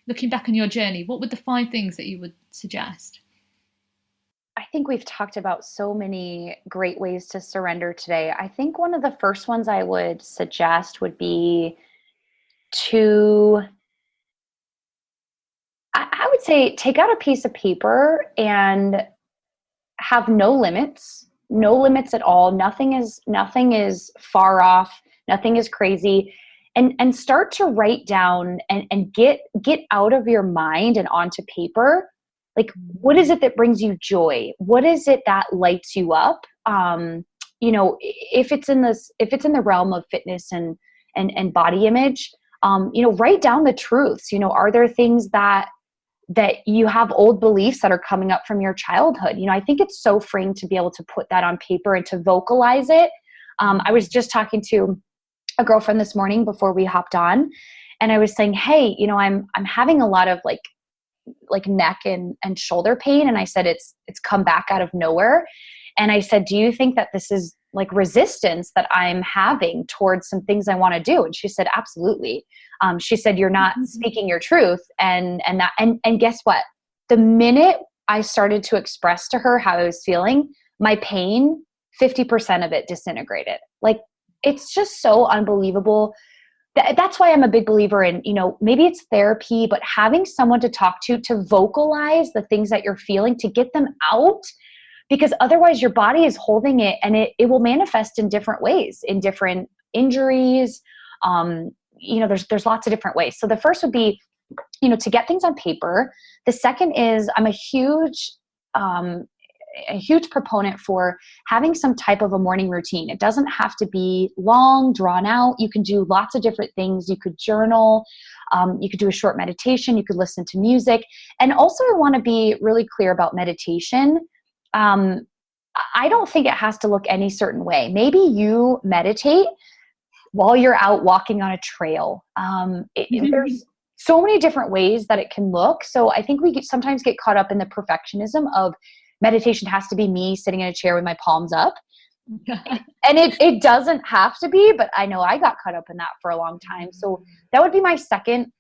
Looking back on your journey, what would the 5 things that you would suggest? I think we've talked about so many great ways to surrender today. I think one of the first ones I would suggest would be to, I would say, take out a piece of paper and have no limits at all. Nothing is far off. Nothing is crazy. And start to write down and get out of your mind and onto paper. Like, what is it that brings you joy? What is it that lights you up? if it's in the realm of fitness and body image, write down the truths. Are there things that you have old beliefs that are coming up from your childhood? I think it's so freeing to be able to put that on paper and to vocalize it. I was just talking to a girlfriend this morning before we hopped on, and I was saying, hey, I'm having a lot of like neck and shoulder pain. And I said, it's come back out of nowhere. And I said, do you think that this is like resistance that I'm having towards some things I want to do? And she said, absolutely. She said, you're not speaking your truth. And guess what? The minute I started to express to her how I was feeling, my pain, 50% of it disintegrated. Like, it's just so unbelievable. That's why I'm a big believer in, maybe it's therapy, but having someone to talk to vocalize the things that you're feeling, to get them out, because otherwise your body is holding it, and it will manifest in different ways, in different injuries. There's lots of different ways. So the first would be, to get things on paper. The second is, I'm a huge proponent for having some type of a morning routine. It doesn't have to be long, drawn out. You can do lots of different things. You could journal. You could do a short meditation. You could listen to music. And also, I want to be really clear about meditation. I don't think it has to look any certain way. Maybe you meditate while you're out walking on a trail. There's so many different ways that it can look. So I think we sometimes get caught up in the perfectionism of meditation has to be me sitting in a chair with my palms up. And it doesn't have to be, but I know I got caught up in that for a long time. So that would be my second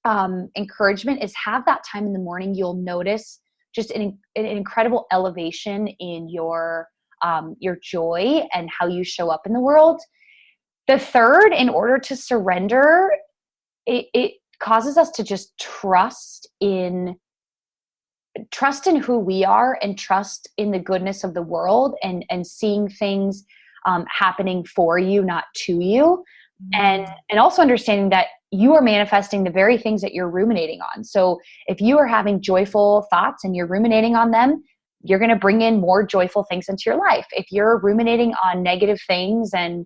encouragement, is have that time in the morning. You'll notice just an incredible elevation in your joy and how you show up in the world. The third, in order to surrender, it causes us to just trust in who we are, and trust in the goodness of the world, and seeing things happening for you, not to you. And also understanding that you are manifesting the very things that you're ruminating on. So if you are having joyful thoughts and you're ruminating on them, you're going to bring in more joyful things into your life. If you're ruminating on negative things and,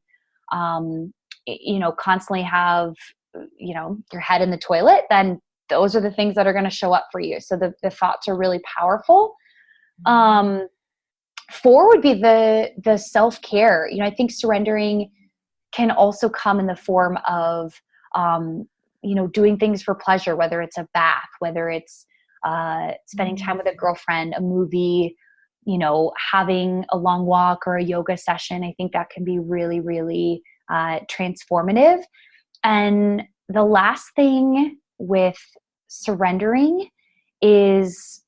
constantly have, your head in the toilet, then those are the things that are going to show up for you. So the thoughts are really powerful. 4 would be the self-care. I think surrendering can also come in the form of, doing things for pleasure, whether it's a bath, whether it's spending time with a girlfriend, a movie, having a long walk or a yoga session. I think that can be really, really transformative. And the last thing with surrendering is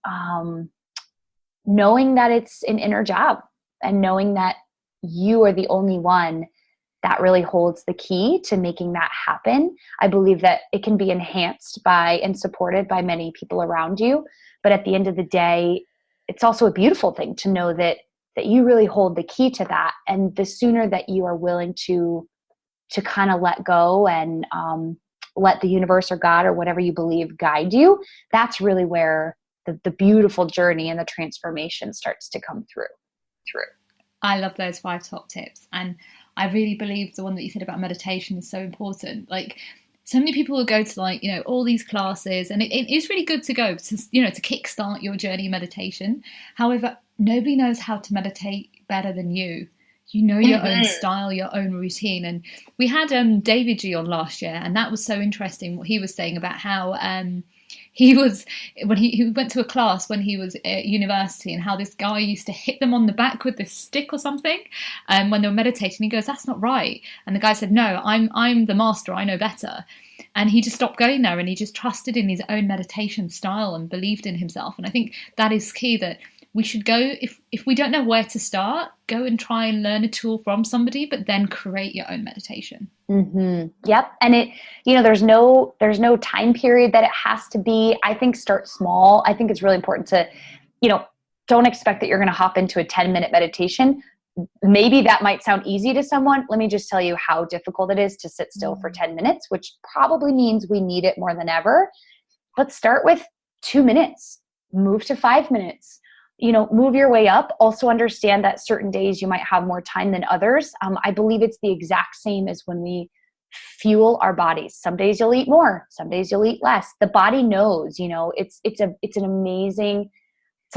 knowing that it's an inner job, and knowing that you are the only one that really holds the key to making that happen. I believe that it can be enhanced by and supported by many people around you. But at the end of the day, it's also a beautiful thing to know that you really hold the key to that. And the sooner that you are willing to kind of let go and let the universe or God or whatever you believe guide you, that's really where the beautiful journey and the transformation starts to come through. I love those 5 top tips. And I really believe the one that you said about meditation is so important. Like, so many people will go to all these classes, and it is really good to go to kickstart your journey in meditation. However, nobody knows how to meditate better than you. Your own style, your own routine. And we had David G on last year, and that was so interesting what he was saying about how he went to a class when he was at university, and how this guy used to hit them on the back with this stick or something when they were meditating. He goes, that's not right. And the guy said, no, I'm the master, I know better. And he just stopped going there, and he just trusted in his own meditation style and believed in himself. And I think that is key, that we should go, if we don't know where to start, go and try and learn a tool from somebody, but then create your own meditation. Mm-hmm. Yep. And there's no time period that it has to be. I think start small. I think it's really important to, don't expect that you're going to hop into a 10-minute meditation. Maybe that might sound easy to someone. Let me just tell you how difficult it is to sit still for 10 minutes, which probably means we need it more than ever. Let's start with 2 minutes, move to 5 minutes. move your way up. Also understand that certain days you might have more time than others. I believe it's the exact same as when we fuel our bodies. Some days you'll eat more, some days you'll eat less. The body knows, it's an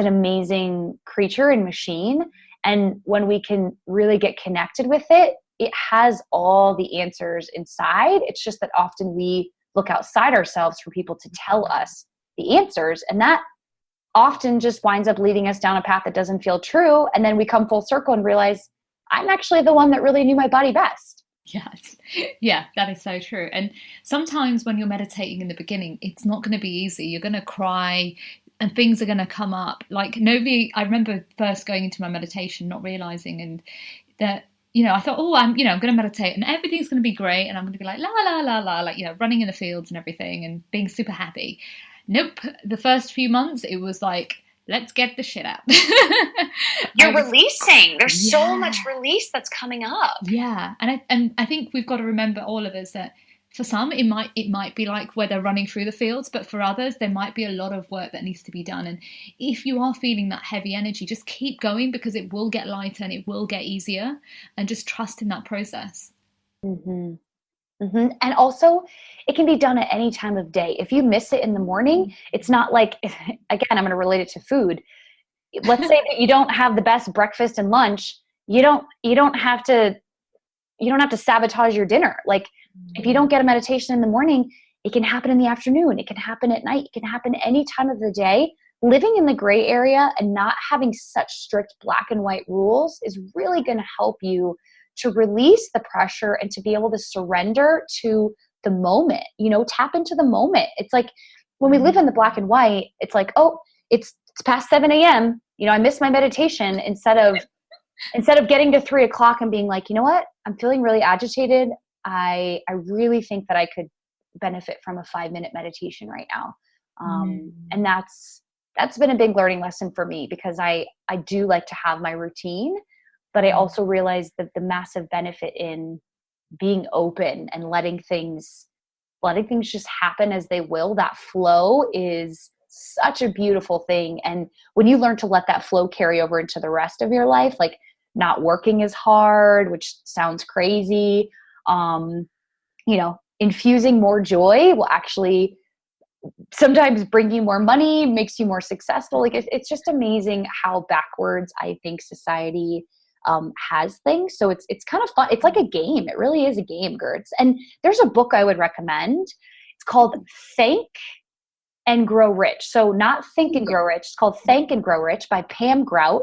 amazing creature and machine. And when we can really get connected with it, it has all the answers inside. It's just that often we look outside ourselves for people to tell us the answers. And that often just winds up leading us down a path that doesn't feel true. And then we come full circle and realize I'm actually the one that really knew my body best. Yes. Yeah, that is so true. And sometimes when you're meditating in the beginning, it's not going to be easy. You're going to cry and things are going to come up. Like I remember first going into my meditation, not realizing and that, I thought, I'm going to meditate and everything's going to be great. And I'm going to be like, la, la, la, la, like, running in the fields and everything and being super happy. Nope. The first few months, it was like, let's get the shit out. You're releasing. There's so much release that's coming up. Yeah. And I think we've got to remember, all of us, that for some, it might be like where they're running through the fields, but for others, there might be a lot of work that needs to be done. And if you are feeling that heavy energy, just keep going, because it will get lighter and it will get easier, and just trust in that process. Mm-hmm. Mm-hmm. And also, it can be done at any time of day. If you miss it in the morning, it's not like, again, I'm going to relate it to food. Let's say that you don't have the best breakfast and lunch. You don't have to sabotage your dinner. Like, if you don't get a meditation in the morning, it can happen in the afternoon. It can happen at night. It can happen any time of the day. Living in the gray area and not having such strict black and white rules is really going to help you to release the pressure and to be able to surrender to the moment, tap into the moment. It's like when we live in the black and white, it's like, oh, it's past 7 a.m. I missed my meditation, instead of getting to 3 o'clock and being like, you know what, I'm feeling really agitated. I really think that I could benefit from a 5-minute meditation right now. And that's been a big learning lesson for me, because I do like to have my routine, but I also realized that the massive benefit in being open and letting things just happen as they will. That flow is such a beautiful thing. And when you learn to let that flow carry over into the rest of your life, like not working as hard, which sounds crazy, infusing more joy will actually sometimes bring you more money, makes you more successful. Like it's just amazing how backwards I think society has things. So it's kind of fun. It's like a game. It really is a game, Gertz. And there's a book I would recommend. It's called Thank and Grow Rich. So not Think and Grow Rich. It's called Thank and Grow Rich by Pam Grout.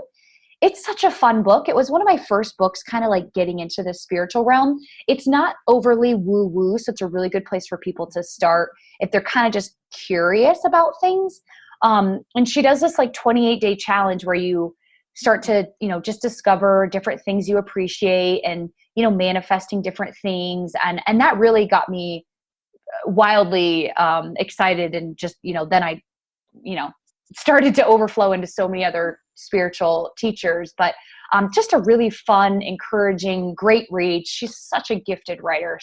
It's such a fun book. It was one of my first books kind of like getting into the spiritual realm. It's not overly woo-woo, so it's a really good place for people to start if they're kind of just curious about things. And she does this like 28-day challenge where you start to, just discover different things you appreciate and, manifesting different things. And that really got me wildly excited. And just, then I, started to overflow into so many other spiritual teachers, but just a really fun, encouraging, great read. She's such a gifted writer.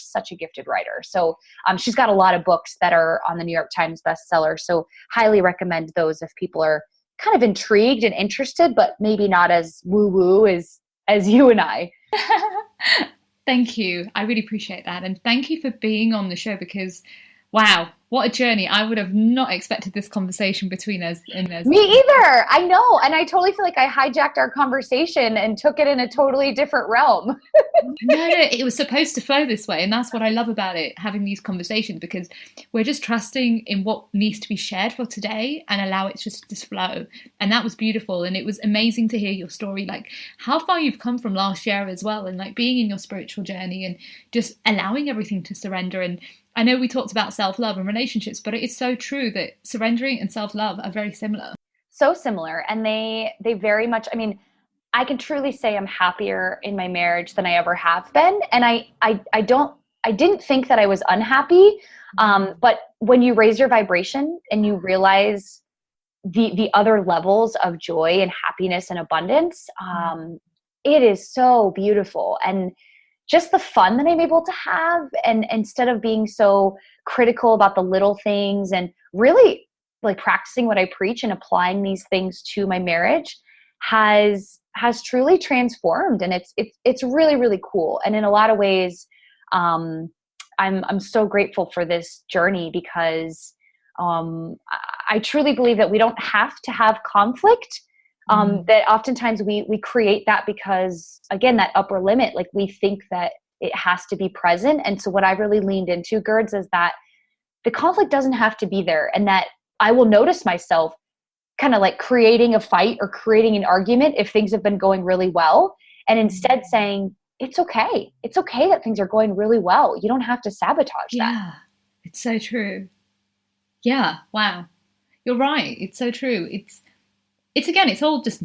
So she's got a lot of books that are on the New York Times bestseller. So highly recommend those if people are kind of intrigued and interested, but maybe not as woo-woo as you and I. Thank you. I really appreciate that. And thank you for being on the show, because wow, what a journey. I would have not expected this conversation between us. Me either. I know. And I totally feel like I hijacked our conversation and took it in a totally different realm. No, it was supposed to flow this way. And that's what I love about it, having these conversations, because we're just trusting in what needs to be shared for today and allow it just to flow. And that was beautiful. And it was amazing to hear your story, like how far you've come from last year as well. And like being in your spiritual journey and just allowing everything to surrender. And I know we talked about self-love and relationships, but it's so true that surrendering and self-love are very similar. So similar. And they very much, I can truly say I'm happier in my marriage than I ever have been. And I didn't think that I was unhappy. But when you raise your vibration and you realize the other levels of joy and happiness and abundance, it is so beautiful. And just the fun that I'm able to have, and instead of being so critical about the little things, and really like practicing what I preach and applying these things to my marriage has truly transformed. And it's really, really cool. And in a lot of ways, I'm so grateful for this journey because I truly believe that we don't have to have conflict. That oftentimes we create that because, again, that upper limit, like we think that it has to be present. And so what I've really leaned into, Gerds, is that the conflict doesn't have to be there, and that I will notice myself kind of like creating a fight or creating an argument if things have been going really well. And instead saying, it's okay. It's okay that things are going really well. You don't have to sabotage that. Yeah, it's so true. Yeah, wow. You're right. It's so true. It's again, it's all just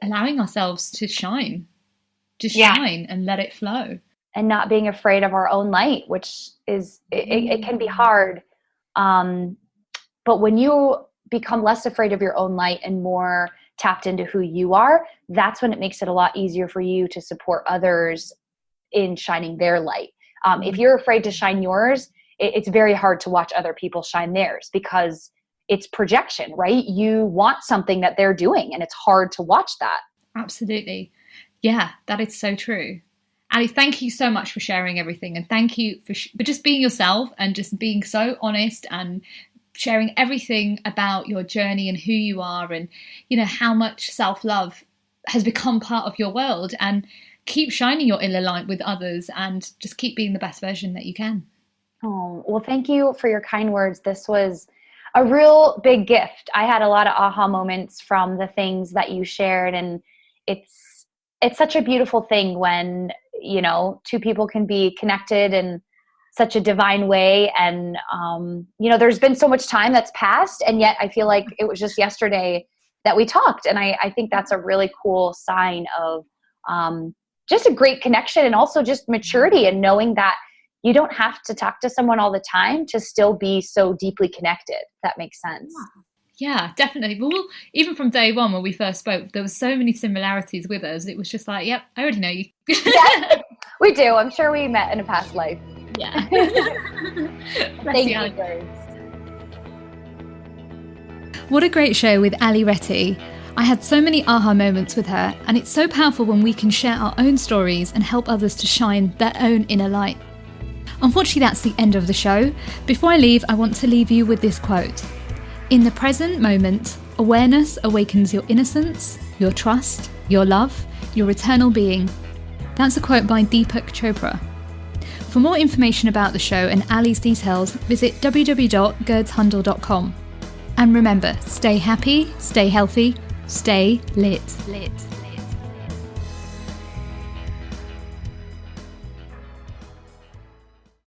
allowing ourselves to shine. Just shine and let it flow. And not being afraid of our own light, which is, it can be hard. But when you become less afraid of your own light and more tapped into who you are, that's when it makes it a lot easier for you to support others in shining their light. If you're afraid to shine yours, it's very hard to watch other people shine theirs because it's projection, right? You want something that they're doing, and it's hard to watch that. Absolutely. Yeah, that is so true. Ali, thank you so much for sharing everything. And thank you for just being yourself and just being so honest and sharing everything about your journey and who you are and, you know, how much self-love has become part of your world. And keep shining your inner light with others and just keep being the best version that you can. Oh, well, thank you for your kind words. This was a real big gift. I had a lot of aha moments from the things that you shared. And it's such a beautiful thing when, you know, two people can be connected in such a divine way. And, you know, there's been so much time that's passed, and yet I feel like it was just yesterday that we talked. And I think that's a really cool sign of just a great connection, and also just maturity and knowing that you don't have to talk to someone all the time to still be so deeply connected. If that makes sense. Yeah, definitely. But even from day one when we first spoke, there were so many similarities with us. It was just like, yep, I already know you. Yeah, we do. I'm sure we met in a past life. Yeah. Thank you, Gerds. What a great show with Ali Reti. I had so many aha moments with her, and it's so powerful when we can share our own stories and help others to shine their own inner light. Unfortunately, that's the end of the show. Before I leave, I want to leave you with this quote. In the present moment, awareness awakens your innocence, your trust, your love, your eternal being. That's a quote by Deepak Chopra. For more information about the show and Ali's details, visit www.gerdshundle.com. And remember, stay happy, stay healthy, stay lit.